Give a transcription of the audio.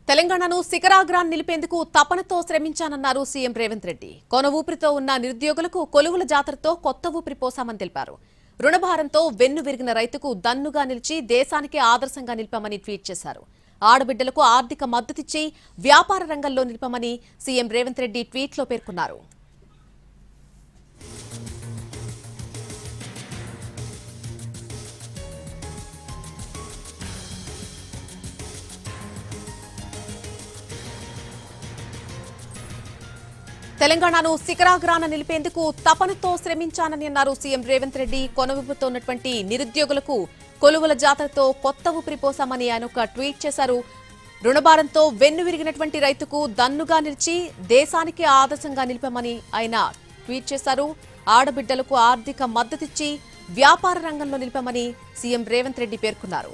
తెలంగాణను శిఖరాగ్రాన్ని నిలిపేందుకు తపనతో శ్రమించానన్నారు సీఎం రేవంత్ రెడ్డి. కొన ఊపిరితో ఉన్న నిరుద్యోగులకు కొలువుల జాతరతో కొత్త ఊపిరి పోసామని తెలిపారు. రుణభారంతో వెన్ను విరిగిన రైతుకు దన్నుగా నిలిచి దేశానికే ఆదర్శంగా నిలిపామని ట్వీట్ చేశారు. ఆడబిడ్డలకు ఆర్థిక మద్దతిచ్చి వ్యాపార రంగంలో నిలిపామని సీఎం రేవంత్ రెడ్డి ట్వీట్లో పేర్కొన్నారు. తెలంగాణను శిఖరాగ్రాన నిలిపేందుకు తపనతో శ్రమించానని అన్నారు సీఎం రేవంత్ రెడ్డి. కొనవూపుతో ఉన్నటువంటి నిరుద్యోగులకు కొలువుల జాతరతో కొత్త ఊపిరి పోసామని ఆయన ఒక ట్వీట్ చేశారు. రుణభారంతో వెన్ను విరిగినటువంటి రైతుకు దన్నుగా నిలిచి దేశానికి ఆదర్శంగా నిలిపామని ఆయన ట్వీట్ చేశారు. ఆడబిడ్డలకు ఆర్థిక మద్దతిచ్చి వ్యాపార రంగంలో నిలిపామని సీఎం రేవంత్ రెడ్డి పేర్కొన్నారు.